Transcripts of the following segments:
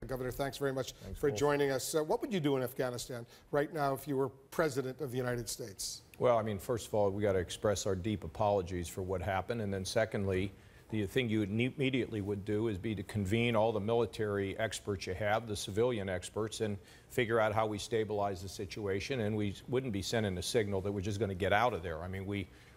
Governor, thanks very much for joining us. What would you do in Afghanistan right now if you were President of the United States? Well, I mean, first of all, we got to express our deep apologies for what happened. And then secondly, the thing you immediately would do is be to convene all the military experts you have, the civilian experts, and figure out how we stabilize the situation. And we wouldn't be sending a signal that we're just going to get out of there. I mean,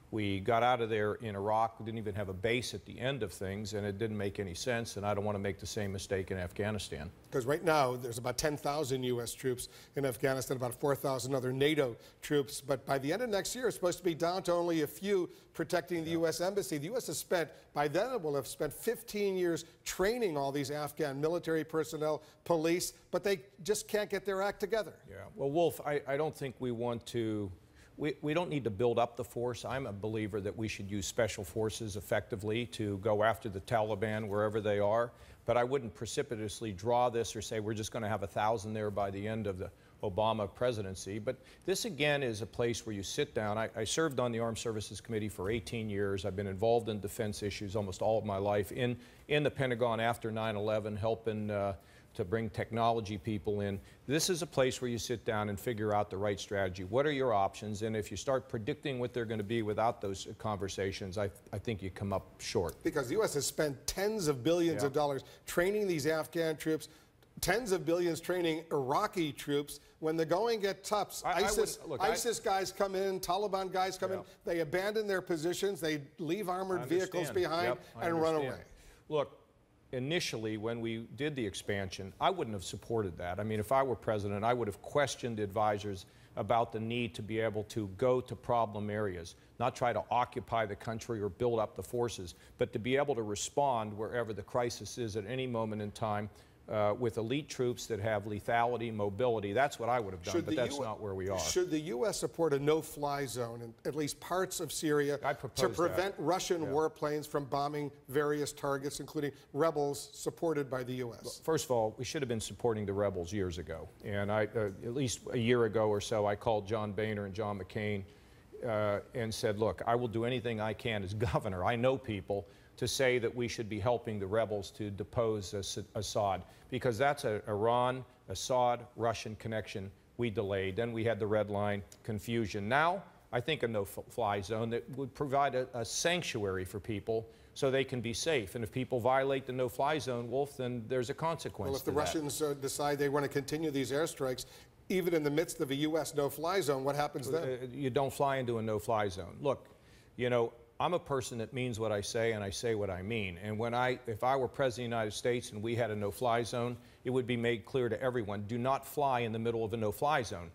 we got out of there in Iraq. We didn't even have a base at the end of things, and it didn't make any sense, and I don't want to make the same mistake in Afghanistan. Because right now, there's about 10,000 U.S. troops in Afghanistan, about 4,000 other NATO troops, but by the end of next year, it's supposed to be down to only a few protecting the U.S. Embassy. The U.S. has spent, by then it will have spent 15 years training all these Afghan military personnel, police, but they just can't get their act together. Yeah, well, Wolf, I don't think we want to... We don't need to build up the force. I'm a believer that we should use special forces effectively to go after the Taliban wherever they are, but I wouldn't precipitously draw this or say we're just going to have 1,000 there by the end of the Obama presidency. But this, again, is a place where you sit down. I served on the Armed Services Committee for 18 years. I've been involved in defense issues almost all of my life in the Pentagon after 9/11, helping to bring technology people in. This is a place where you sit down and figure out the right strategy. What are your options? And if you start predicting what they're going to be without those conversations, I think you come up short. Because the U.S. has spent tens of billions of dollars training these Afghan troops, tens of billions training Iraqi troops. When the going gets tough, ISIS guys come in, Taliban guys come in, they abandon their positions, they leave armored vehicles behind and run away. Look, initially, when we did the expansion, I wouldn't have supported that. I mean, if I were president, I would have questioned advisors about the need to be able to go to problem areas, not try to occupy the country or build up the forces, but to be able to respond wherever the crisis is at any moment in time with elite troops that have lethality, mobility. That's what I would have done, but that's not where we are. Should the U.S. support a no-fly zone in at least parts of Syria to prevent Russian warplanes from bombing various targets, including rebels supported by the U.S.? Well, first of all, we should have been supporting the rebels years ago. And at least a year ago or so, I called John Boehner and John McCain and said, look, I will do anything I can as governor. I know people to say that we should be helping the rebels to depose Assad, because that's an Iran, Assad, Russian connection we delayed. Then we had the red line confusion. Now, I think a no-fly zone that would provide a sanctuary for people so they can be safe. And if people violate the no-fly zone, Wolf, then there's a consequence. Well, if the Russians decide they want to continue these airstrikes, even in the midst of a U.S. no-fly zone, what happens then? You don't fly into a no-fly zone. Look, you know, I'm a person that means what I say, and I say what I mean. And if I were President of the United States and we had a no-fly zone, it would be made clear to everyone, do not fly in the middle of a no-fly zone.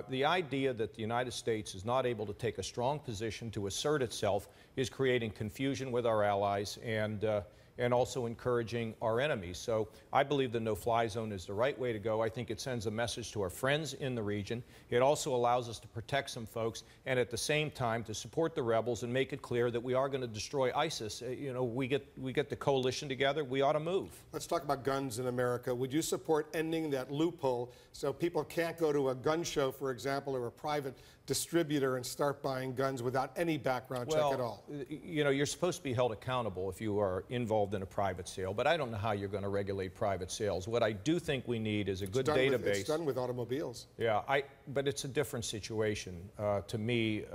The idea that the United States is not able to take a strong position to assert itself is creating confusion with our allies and also encouraging our enemies. So I believe the no-fly zone is the right way to go. I think it sends a message to our friends in the region. It also allows us to protect some folks and at the same time to support the rebels and make it clear that we are going to destroy ISIS. You know, we get the coalition together, we ought to move. Let's talk about guns in America. Would you support ending that loophole so people can't go to a gun show, for example, or a private distributor and start buying guns without any background check at all? You know, you're supposed to be held accountable if you are involved in a private sale, but I don't know how you're going to regulate private sales. What I do think we need is a good database. It's done with automobiles. Yeah, but it's a different situation to me,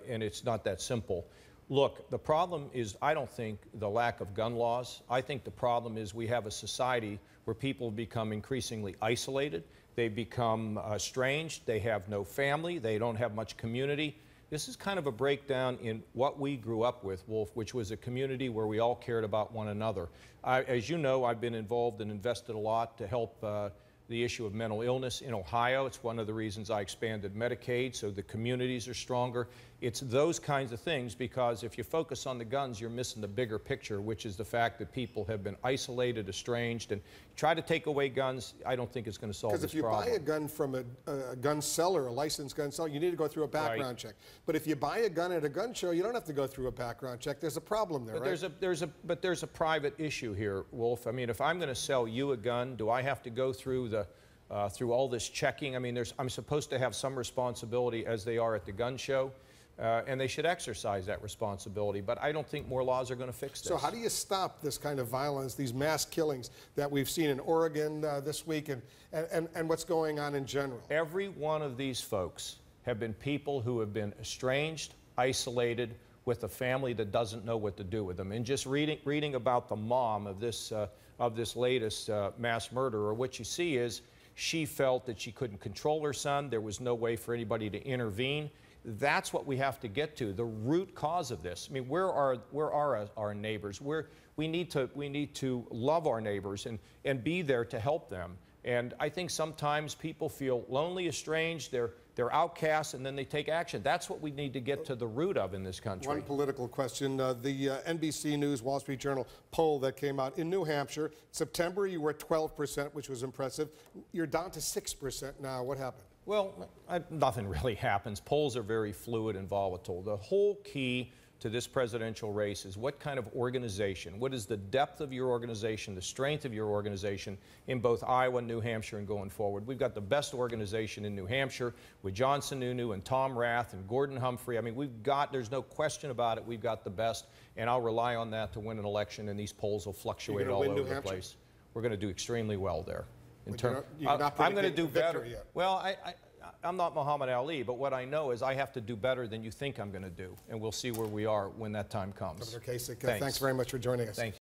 and it's not that simple. Look, the problem is, I don't think the lack of gun laws. I think the problem is we have a society where people become increasingly isolated. They become estranged. They have no family. They don't have much community. This is kind of a breakdown in what we grew up with, Wolf, which was a community where we all cared about one another. As you know, I've been involved and invested a lot to help the issue of mental illness in Ohio. It's one of the reasons I expanded Medicaid, so the communities are stronger. It's those kinds of things, because if you focus on the guns, you're missing the bigger picture, which is the fact that people have been isolated, estranged, and try to take away guns, I don't think it's going to solve this problem. Because if you buy a gun from a gun seller, a licensed gun seller, you need to go through a background check. But if you buy a gun at a gun show, you don't have to go through a background check. There's a problem there, right? But there's a private issue here, Wolf. I mean, if I'm going to sell you a gun, do I have to go through through all this checking? I mean, I'm supposed to have some responsibility, as they are at the gun show. and they should exercise that responsibility. But I don't think more laws are going to fix this. So how do you stop this kind of violence, these mass killings that we've seen in Oregon this week, and what's going on in general? Every one of these folks have been people who have been estranged, isolated, with a family that doesn't know what to do with them. And just reading about the mom of this latest mass murderer, what you see is she felt that she couldn't control her son. There was no way for anybody to intervene. That's what we have to get to, the root cause of this. I mean, where are our neighbors? We need to love our neighbors and be there to help them. And I think sometimes people feel lonely, estranged, they're outcasts, and then they take action. That's what we need to get to the root of in this country. One political question. The NBC News Wall Street Journal poll that came out in New Hampshire, September you were at 12%, which was impressive. You're down to 6% now. What happened? Well, nothing really happens. Polls are very fluid and volatile. The whole key to this presidential race is what kind of organization, what is the depth of your organization, the strength of your organization in both Iowa and New Hampshire and going forward. We've got the best organization in New Hampshire with John Sununu and Tom Rath and Gordon Humphrey. I mean, there's no question about it, we've got the best, and I'll rely on that to win an election, and these polls will fluctuate all over the place. We're going to do extremely well there. I'm going to do better. Yet. Well, I'm not Muhammad Ali, but what I know is I have to do better than you think I'm going to do, and we'll see where we are when that time comes. Governor Kasich, thanks very much for joining us. Thank you.